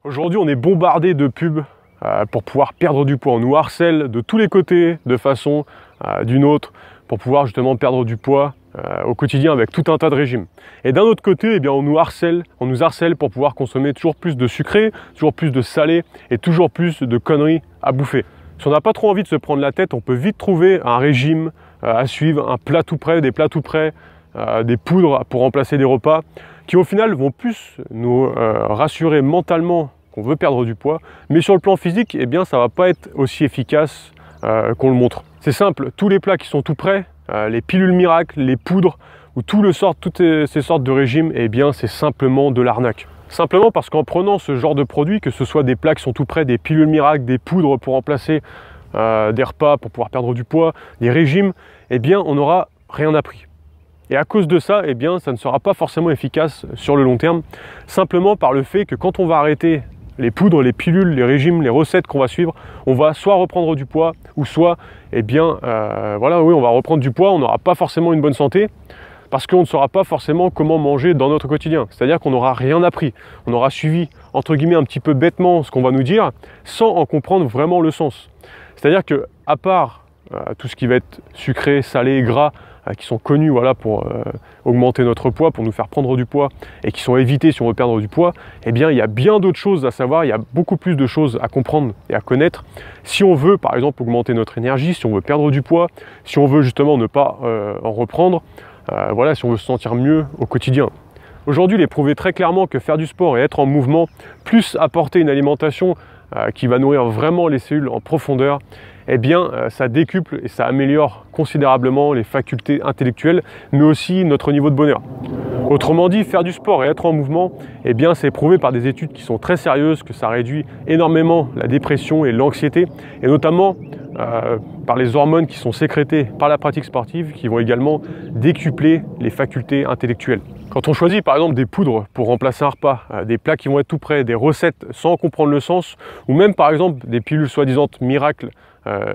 Aujourd'hui, on est bombardé de pubs pour pouvoir perdre du poids. On nous harcèle de tous les côtés, de façon d'une autre, pour pouvoir justement perdre du poids au quotidien avec tout un tas de régimes. Et d'un autre côté, eh bien, on nous harcèle pour pouvoir consommer toujours plus de sucré, toujours plus de salé et toujours plus de conneries à bouffer. Si on n'a pas trop envie de se prendre la tête, on peut vite trouver un régime à suivre, un plat tout prêt, des plats tout prêts, des poudres pour remplacer des repas, qui au final vont plus nous rassurer mentalement qu'on veut perdre du poids, mais sur le plan physique, eh bien, ça ne va pas être aussi efficace qu'on le montre. C'est simple, tous les plats qui sont tout prêts, les pilules miracles, les poudres, ou toutes ces sortes de régimes, eh bien, c'est simplement de l'arnaque. Simplement parce qu'en prenant ce genre de produits, que ce soit des plats qui sont tout prêts, des pilules miracles, des poudres pour remplacer des repas, pour pouvoir perdre du poids, des régimes, eh bien, on n'aura rien appris. Et à cause de ça, eh bien, ça ne sera pas forcément efficace sur le long terme, simplement par le fait que quand on va arrêter les poudres, les pilules, les régimes, les recettes qu'on va suivre, on va soit reprendre du poids, ou soit, eh bien, voilà, oui, on va reprendre du poids, on n'aura pas forcément une bonne santé, parce qu'on ne saura pas forcément comment manger dans notre quotidien. C'est-à-dire qu'on n'aura rien appris. On aura suivi, entre guillemets, un petit peu bêtement ce qu'on va nous dire, sans en comprendre vraiment le sens. C'est-à-dire que, à part tout ce qui va être sucré, salé, gras, qui sont connus, voilà, pour augmenter notre poids, pour nous faire prendre du poids, et qui sont évités si on veut perdre du poids, eh bien, il y a bien d'autres choses à savoir, il y a beaucoup plus de choses à comprendre et à connaître. Si on veut, par exemple, augmenter notre énergie, si on veut perdre du poids, si on veut justement ne pas en reprendre, voilà, si on veut se sentir mieux au quotidien. Aujourd'hui, il est prouvé très clairement que faire du sport et être en mouvement, plus apporter une alimentation qui va nourrir vraiment les cellules en profondeur, eh bien, ça décuple et ça améliore considérablement les facultés intellectuelles, mais aussi notre niveau de bonheur. Autrement dit, faire du sport et être en mouvement, eh bien, c'est prouvé par des études qui sont très sérieuses que ça réduit énormément la dépression et l'anxiété, et notamment par les hormones qui sont sécrétées par la pratique sportive, qui vont également décupler les facultés intellectuelles. Quand on choisit par exemple des poudres pour remplacer un repas, des plats qui vont être tout prêts, des recettes sans comprendre le sens, ou même par exemple des pilules soi-disant miracles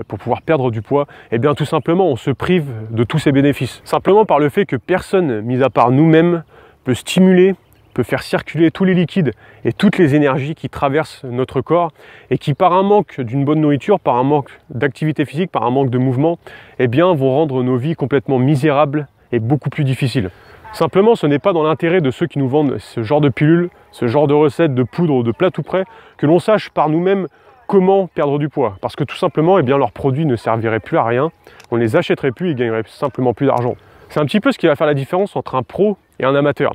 pour pouvoir perdre du poids, eh bien tout simplement on se prive de tous ces bénéfices. Simplement par le fait que personne, mis à part nous-mêmes, peut stimuler, peut faire circuler tous les liquides et toutes les énergies qui traversent notre corps et qui par un manque d'une bonne nourriture, par un manque d'activité physique, par un manque de mouvement, eh bien vont rendre nos vies complètement misérables et beaucoup plus difficiles. Simplement, ce n'est pas dans l'intérêt de ceux qui nous vendent ce genre de pilules, ce genre de recettes, de poudre ou de plats tout prêts, que l'on sache par nous-mêmes comment perdre du poids. Parce que tout simplement, eh bien, leurs produits ne serviraient plus à rien, on ne les achèterait plus et gagnerait simplement plus d'argent. C'est un petit peu ce qui va faire la différence entre un pro et un amateur.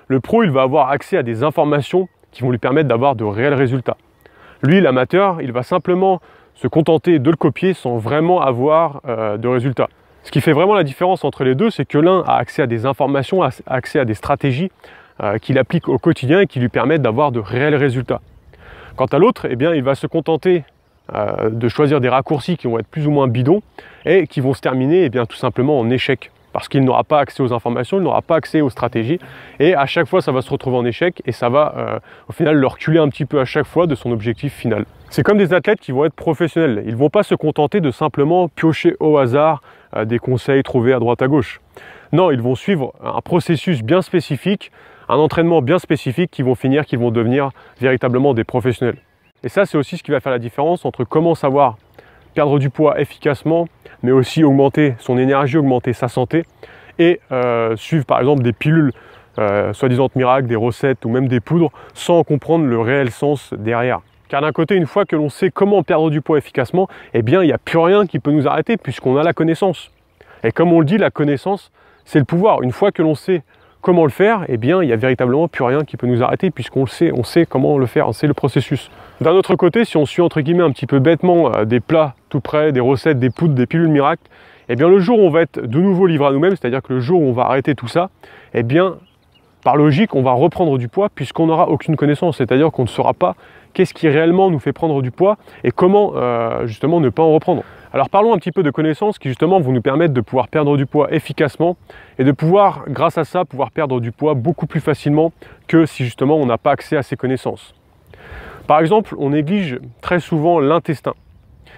Le pro, il va avoir accès à des informations qui vont lui permettre d'avoir de réels résultats. Lui, l'amateur, il va simplement se contenter de le copier sans vraiment avoir de résultats. Ce qui fait vraiment la différence entre les deux, c'est que l'un a accès à des informations, a accès à des stratégies qu'il applique au quotidien et qui lui permettent d'avoir de réels résultats. Quant à l'autre, eh bien, il va se contenter de choisir des raccourcis qui vont être plus ou moins bidons et qui vont se terminer, eh bien, tout simplement en échec. Parce qu'il n'aura pas accès aux informations, il n'aura pas accès aux stratégies, et à chaque fois ça va se retrouver en échec, et ça va au final le reculer un petit peu à chaque fois de son objectif final. C'est comme des athlètes qui vont être professionnels, ils ne vont pas se contenter de simplement piocher au hasard des conseils trouvés à droite à gauche. Non, ils vont suivre un processus bien spécifique, un entraînement bien spécifique qui vont devenir véritablement des professionnels. Et ça, c'est aussi ce qui va faire la différence entre comment savoir perdre du poids efficacement, mais aussi augmenter son énergie, augmenter sa santé, et suivre par exemple des pilules soi-disant miracles, des recettes ou même des poudres, sans comprendre le réel sens derrière. Car d'un côté, une fois que l'on sait comment perdre du poids efficacement, eh bien il n'y a plus rien qui peut nous arrêter puisqu'on a la connaissance. Et comme on le dit, la connaissance, c'est le pouvoir. Une fois que l'on sait comment le faire, eh bien il n'y a véritablement plus rien qui peut nous arrêter puisqu'on le sait, on sait comment le faire, on sait le processus. D'un autre côté, si on suit entre guillemets un petit peu bêtement des plats tout prêts, des recettes, des poudres, des pilules miracles, eh bien le jour où on va être de nouveau livré à nous-mêmes, c'est-à-dire que le jour où on va arrêter tout ça, eh bien par logique, on va reprendre du poids puisqu'on n'aura aucune connaissance, c'est-à-dire qu'on ne saura pas qu'est-ce qui réellement nous fait prendre du poids et comment justement ne pas en reprendre. Alors parlons un petit peu de connaissances qui justement vont nous permettre de pouvoir perdre du poids efficacement et de pouvoir, grâce à ça, pouvoir perdre du poids beaucoup plus facilement que si justement on n'a pas accès à ces connaissances. Par exemple, on néglige très souvent l'intestin,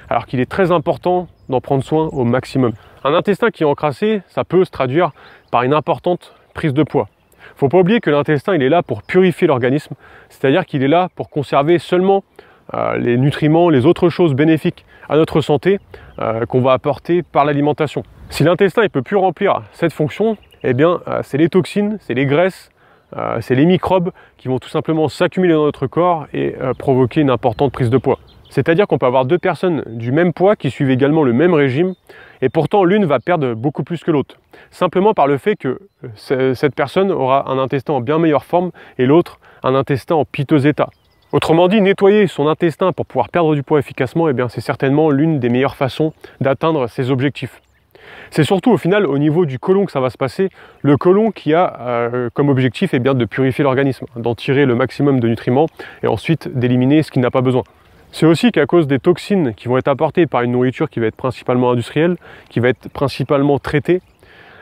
alors qu'il est très important d'en prendre soin au maximum. Un intestin qui est encrassé, ça peut se traduire par une importante prise de poids. Il ne faut pas oublier que l'intestin, il est là pour purifier l'organisme, c'est-à-dire qu'il est là pour conserver seulement les nutriments, les autres choses bénéfiques à notre santé qu'on va apporter par l'alimentation. Si l'intestin ne peut plus remplir cette fonction, eh bien c'est les toxines, c'est les graisses, c'est les microbes qui vont tout simplement s'accumuler dans notre corps et provoquer une importante prise de poids. C'est-à-dire qu'on peut avoir deux personnes du même poids qui suivent également le même régime et pourtant l'une va perdre beaucoup plus que l'autre. Simplement par le fait que cette personne aura un intestin en bien meilleure forme et l'autre un intestin en piteux état. Autrement dit, nettoyer son intestin pour pouvoir perdre du poids efficacement, eh bien, c'est certainement l'une des meilleures façons d'atteindre ses objectifs. C'est surtout au final au niveau du côlon que ça va se passer. Le côlon qui a comme objectif bien, de purifier l'organisme, d'en tirer le maximum de nutriments et ensuite d'éliminer ce qui n'a pas besoin. C'est aussi qu'à cause des toxines qui vont être apportées par une nourriture qui va être principalement industrielle, qui va être principalement traitée,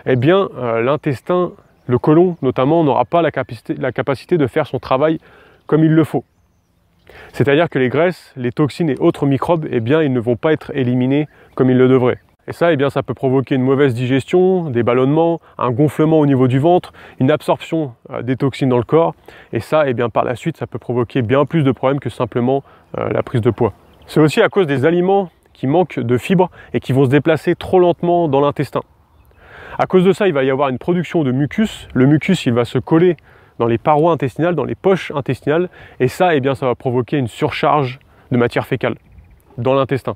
eh bien l'intestin, le côlon notamment, n'aura pas la capacité de faire son travail comme il le faut. C'est-à-dire que les graisses, les toxines et autres microbes, eh bien, ils ne vont pas être éliminés comme ils le devraient. Et ça, eh bien, ça peut provoquer une mauvaise digestion, des ballonnements, un gonflement au niveau du ventre, une absorption des toxines dans le corps. Et ça, eh bien, par la suite, ça peut provoquer bien plus de problèmes que simplement la prise de poids. C'est aussi à cause des aliments qui manquent de fibres et qui vont se déplacer trop lentement dans l'intestin. À cause de ça, il va y avoir une production de mucus. Le mucus, il va se coller dans les parois intestinales, dans les poches intestinales, et ça, eh bien, ça va provoquer une surcharge de matière fécale dans l'intestin.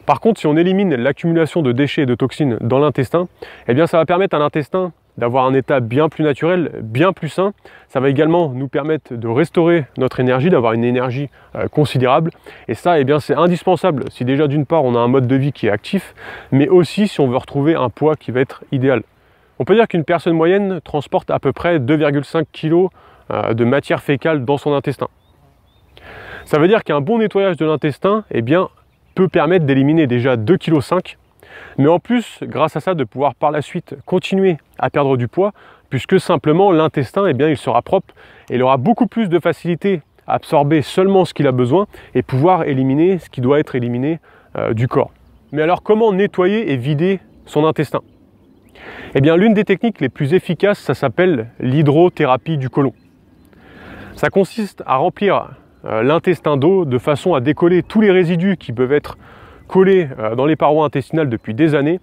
Par contre, si on élimine l'accumulation de déchets et de toxines dans l'intestin, eh bien, ça va permettre à l'intestin d'avoir un état bien plus naturel, bien plus sain. Ça va également nous permettre de restaurer notre énergie, d'avoir une énergie considérable. Et ça, eh bien, c'est indispensable si déjà d'une part on a un mode de vie qui est actif, mais aussi si on veut retrouver un poids qui va être idéal. On peut dire qu'une personne moyenne transporte à peu près 2,5 kg de matière fécale dans son intestin. Ça veut dire qu'un bon nettoyage de l'intestin eh bien, peut permettre d'éliminer déjà 2,5 kg, mais en plus, grâce à ça, de pouvoir par la suite continuer à perdre du poids, puisque simplement l'intestin, eh bien, il sera propre et il aura beaucoup plus de facilité à absorber seulement ce qu'il a besoin et pouvoir éliminer ce qui doit être éliminé du corps. Mais alors, comment nettoyer et vider son intestin ? Eh bien, l'une des techniques les plus efficaces, ça s'appelle l'hydrothérapie du côlon. Ça consiste à remplir l'intestin d'eau de façon à décoller tous les résidus qui peuvent être collés dans les parois intestinales depuis des années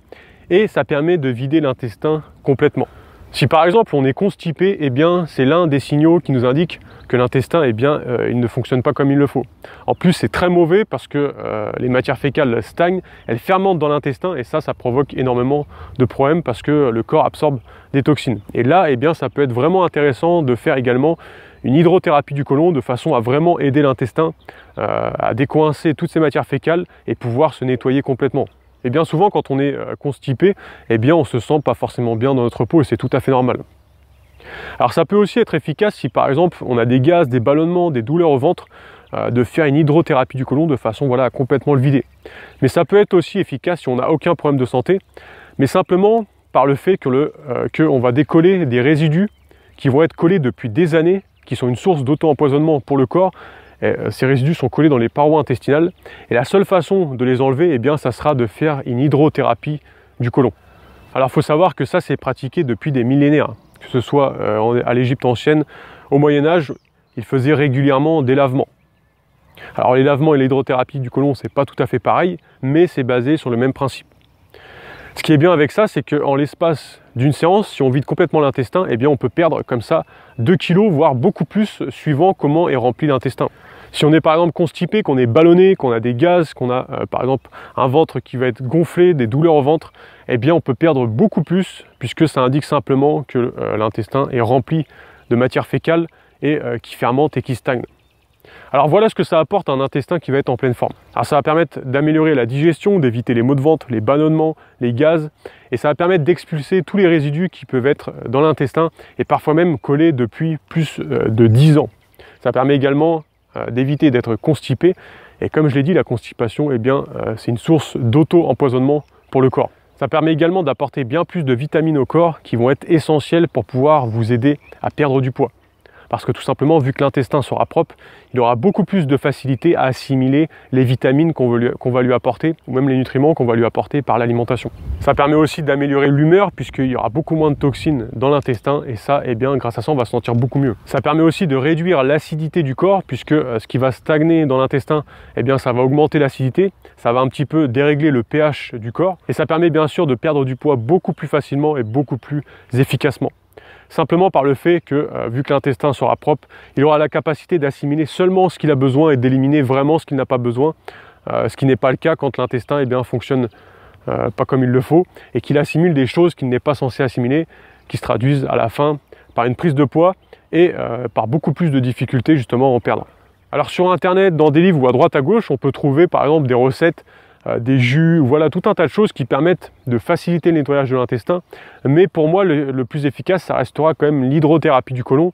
et ça permet de vider l'intestin complètement. Si par exemple on est constipé, eh bien c'est l'un des signaux qui nous indique que l'intestin eh bien, il ne fonctionne pas comme il le faut. En plus c'est très mauvais parce que les matières fécales stagnent, elles fermentent dans l'intestin et ça provoque énormément de problèmes parce que le corps absorbe des toxines. Et là eh bien, ça peut être vraiment intéressant de faire également une hydrothérapie du côlon de façon à vraiment aider l'intestin à décoincer toutes ces matières fécales et pouvoir se nettoyer complètement. Et bien souvent quand on est constipé, eh bien on se sent pas forcément bien dans notre peau et c'est tout à fait normal. Alors ça peut aussi être efficace si par exemple on a des gaz, des ballonnements, des douleurs au ventre, de faire une hydrothérapie du côlon de façon voilà, à complètement le vider. Mais ça peut être aussi efficace si on n'a aucun problème de santé, mais simplement par le fait qu'on va décoller des résidus qui vont être collés depuis des années, qui sont une source d'auto-empoisonnement pour le corps. Ces résidus sont collés dans les parois intestinales et la seule façon de les enlever, eh bien, ça sera de faire une hydrothérapie du côlon. Alors il faut savoir que ça c'est pratiqué depuis des millénaires, que ce soit à l'Égypte ancienne, au Moyen-Âge, ils faisaient régulièrement des lavements. Alors les lavements et l'hydrothérapie du côlon, c'est pas tout à fait pareil, mais c'est basé sur le même principe. Ce qui est bien avec ça, c'est qu'en l'espace d'une séance, si on vide complètement l'intestin, eh bien on peut perdre comme ça 2 kg, voire beaucoup plus, suivant comment est rempli l'intestin. Si on est par exemple constipé, qu'on est ballonné, qu'on a des gaz, qu'on a par exemple un ventre qui va être gonflé, des douleurs au ventre, eh bien on peut perdre beaucoup plus, puisque ça indique simplement que l'intestin est rempli de matière fécale et qui fermente et qui stagne. Alors voilà ce que ça apporte à un intestin qui va être en pleine forme. Alors ça va permettre d'améliorer la digestion, d'éviter les maux de ventre, les ballonnements, les gaz, et ça va permettre d'expulser tous les résidus qui peuvent être dans l'intestin et parfois même collés depuis plus de 10 ans. Ça permet également d'éviter d'être constipé, et comme je l'ai dit, la constipation, eh bien, c'est une source d'auto-empoisonnement pour le corps. Ça permet également d'apporter bien plus de vitamines au corps qui vont être essentielles pour pouvoir vous aider à perdre du poids. parce que tout simplement, vu que l'intestin sera propre, il aura beaucoup plus de facilité à assimiler les vitamines qu'on va lui apporter, ou même les nutriments qu'on va lui apporter par l'alimentation. Ça permet aussi d'améliorer l'humeur, puisqu'il y aura beaucoup moins de toxines dans l'intestin, et ça, eh bien, grâce à ça, on va se sentir beaucoup mieux. Ça permet aussi de réduire l'acidité du corps, puisque ce qui va stagner dans l'intestin, eh bien, ça va augmenter l'acidité, ça va un petit peu dérégler le pH du corps, et ça permet bien sûr de perdre du poids beaucoup plus facilement et beaucoup plus efficacement. Simplement par le fait que, vu que l'intestin sera propre, il aura la capacité d'assimiler seulement ce qu'il a besoin et d'éliminer vraiment ce qu'il n'a pas besoin, ce qui n'est pas le cas quand l'intestin eh bien, fonctionne pas comme il le faut, et qu'il assimile des choses qu'il n'est pas censé assimiler, qui se traduisent à la fin par une prise de poids et par beaucoup plus de difficultés justement à en perdre. Alors sur internet, dans des livres ou à droite à gauche, on peut trouver par exemple des recettes, des jus, voilà, tout un tas de choses qui permettent de faciliter le nettoyage de l'intestin. Mais pour moi, le plus efficace, ça restera quand même l'hydrothérapie du côlon,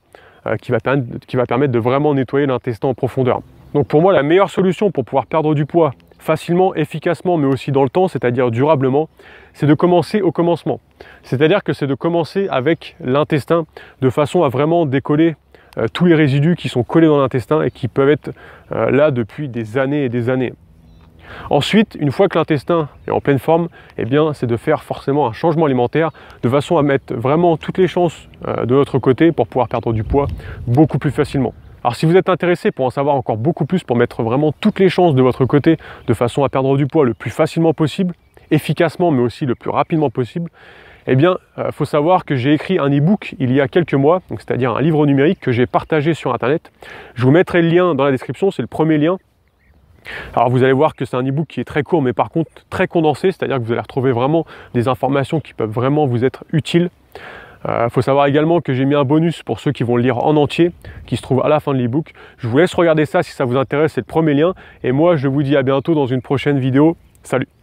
qui va permettre de vraiment nettoyer l'intestin en profondeur. Donc pour moi, la meilleure solution pour pouvoir perdre du poids facilement, efficacement, mais aussi dans le temps, c'est-à-dire durablement, c'est de commencer au commencement. C'est-à-dire que c'est de commencer avec l'intestin de façon à vraiment décoller tous les résidus qui sont collés dans l'intestin et qui peuvent être là depuis des années et des années. Ensuite, une fois que l'intestin est en pleine forme, eh bien, c'est de faire forcément un changement alimentaire de façon à mettre vraiment toutes les chances de notre côté pour pouvoir perdre du poids beaucoup plus facilement. Alors si vous êtes intéressé pour en savoir encore beaucoup plus, pour mettre vraiment toutes les chances de votre côté de façon à perdre du poids le plus facilement possible, efficacement mais aussi le plus rapidement possible, eh bien, il faut savoir que j'ai écrit un e-book il y a quelques mois, c'est-à-dire un livre numérique que j'ai partagé sur internet. Je vous mettrai le lien dans la description, c'est le premier lien. Alors vous allez voir que c'est un e-book qui est très court mais par contre très condensé, c'est-à-dire que vous allez retrouver vraiment des informations qui peuvent vraiment vous être utiles. Faut savoir également que j'ai mis un bonus pour ceux qui vont le lire en entier, qui se trouve à la fin de l'e-book. Je vous laisse regarder ça si ça vous intéresse, c'est le premier lien. Et moi je vous dis à bientôt dans une prochaine vidéo. Salut!